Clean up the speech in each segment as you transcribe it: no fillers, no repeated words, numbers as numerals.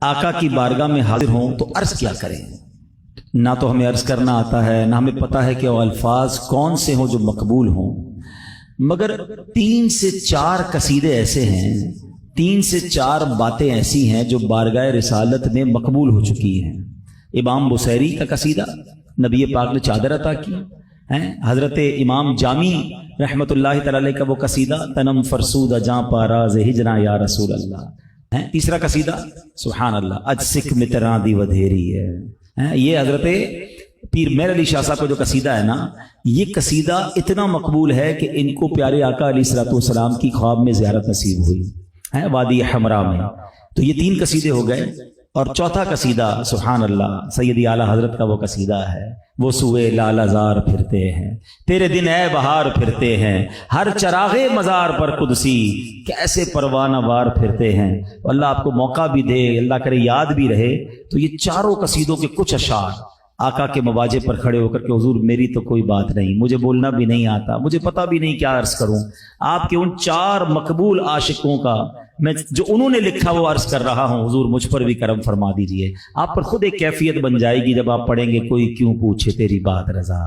आका की बारगाह में हाजिर हों तो अर्ज क्या करें। ना तो हमें अर्ज करना आता है, ना हमें पता है कि वो अल्फाज कौन से हों जो मकबूल हों, मगर 3 से 4 कसीदे ऐसे हैं, 3 से 4 बातें ऐसी हैं जो बारगाह रिसालत में मकबूल हो चुकी हैं। इमाम बुसैरी का कसीदा, नबी पाक ने चादर अता की है। हजरत इमाम जामी रहमतुल्लाहि तआला अलैह का वो कसीदा, तनम फरसूद जां पारा ज़े हिजना या रसूल अल्लाह है। तीसरा कसीदा सुभान अल्लाह, अज सिख मित्रा दी वधेरी है। ये हजरत पीर मेहर अली शाह साहब का जो कसीदा है ना, ये कसीदा इतना मकबूल है कि इनको प्यारे आका अलैहिस्सलाम की ख्वाब में ज़ियारत नसीब हुई है वादी हमरा में। तो ये 3 कसीदे हो गए। और चौथा कसीदा सुभान अल्लाह, सैयदी आला हजरत का वो कसीदा है, वो सुए लालाजार फिरते हैं, तेरे दिन ए बहार फिरते हैं, हर चरागे मजार पर कुदसी कैसे परवाना वार फिरते हैं। अल्लाह आपको मौका भी दे, अल्लाह करे याद भी रहे। तो ये चारों कसीदों के कुछ अशार आका के मवाजे पर खड़े होकर के, हुजूर मेरी तो कोई बात नहीं, मुझे बोलना भी नहीं आता, मुझे पता भी नहीं क्या अर्ज करूं। आपके उन 4 मकबूल आशिकों का मैं जो उन्होंने लिखा वो अर्ज कर रहा हूं, हुजूर मुझ पर भी करम फरमा दीजिए। आप पर खुद एक कैफियत बन जाएगी जब आप पढ़ेंगे, कोई क्यों पूछे तेरी बात रजा,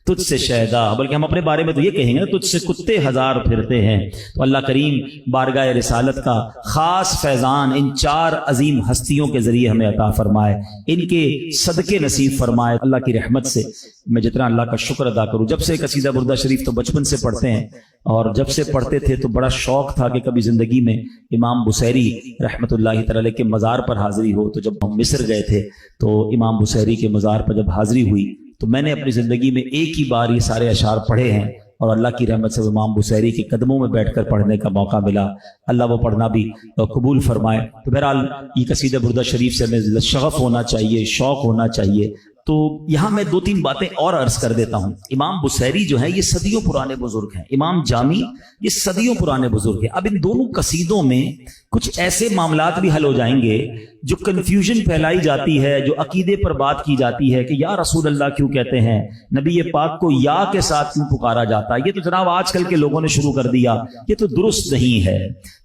तुझसे शहदा, बल्कि हम अपने बारे में तो ये कहेंगे तुझसे कुत्ते हजार फिरते हैं। तो अल्लाह करीम बारगाह रिसालत का खास फैजान इन 4 अजीम हस्तियों के जरिए हमें अता फरमाए, इनके सदके नसीब फरमाए। अल्लाह की रहमत से मैं जितना अल्लाह का शुक्र अदा करूं, जब से कसीदा बुर्दा शरीफ तो बचपन से पढ़ते हैं, और जब से पढ़ते थे तो बड़ा शौक था कि कभी जिंदगी में इमाम बुसैरी रहमतुल्लाहि तआला अलैह के मज़ार पर हाजिरी हो। तो जब हम मिस्र गए थे तो इमाम बुसैरी के मज़ार पर जब हाजिरी हुई तो मैंने अपनी ज़िंदगी में एक ही बार ये सारे अशार पढ़े हैं, और अल्लाह की रहमत से इमाम बुसैरी के कदमों में बैठकर पढ़ने का मौका मिला। अल्लाह वो पढ़ना भी कबूल फरमाए। तो बहरहाल ये कसीदा बुर्दा शरीफ से हमें शगफ होना चाहिए, शौक होना चाहिए। तो यहां मैं 2-3 बातें और अर्ज कर देता हूं। इमाम बुसैरी जो है ये सदियों पुराने बुजुर्ग हैं, इमाम जामी ये सदियों पुराने बुजुर्ग हैं। अब इन दोनों कसीदों में कुछ ऐसे मामलात भी हल हो जाएंगे जो कंफ्यूजन फैलाई जाती है, जो अकीदे पर बात की जाती है कि या रसूल अल्लाह क्यों कहते हैं, नबी पाक को या के साथ क्यों पुकारा जाता है। ये तो जनाब आजकल के लोगों ने शुरू कर दिया, ये तो दुरुस्त नहीं है।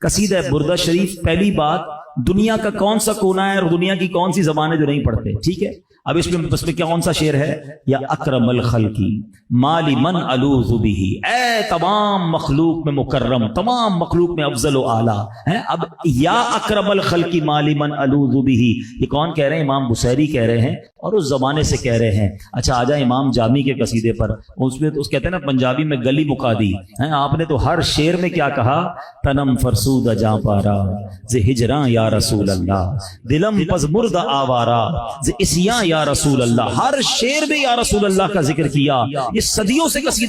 कसीदा बुर्दा शरीफ, पहली बात, दुनिया का कौन सा कोना है और दुनिया की कौन सी जबान है जो नहीं पढ़ते, ठीक है। अब इसमें क्या कौन सा शेर है, या अकरमल खल्की माली मन अलूज़ु बिही, ए तमाम मखलूक में मुकर्रम, तमाम मखलूक में अफजल व आला है। अब या अकरमल खल्की माली मन अलूज़ु बिही, ये कौन कह रहे हैं, इमाम बुसैरी कह रहे हैं, और उस जमाने से कह रहे हैं। अच्छा आ जाए इमाम जामी के कसीदे पर, उसमें तो कहते हैं ना पंजाबी में गली मुका दी है। आपने तो हर शेर में क्या कहा, तनम फरसूद जां पारा ज़े हिजरा या रसूल अल्लाह, दिलम पज़ मुर्दा आवारा ज़े इसियां या रसूल अल्लाह। हर शेर में या रसूल अल्लाह का जिक्र किया। ये सदियों से कसीदा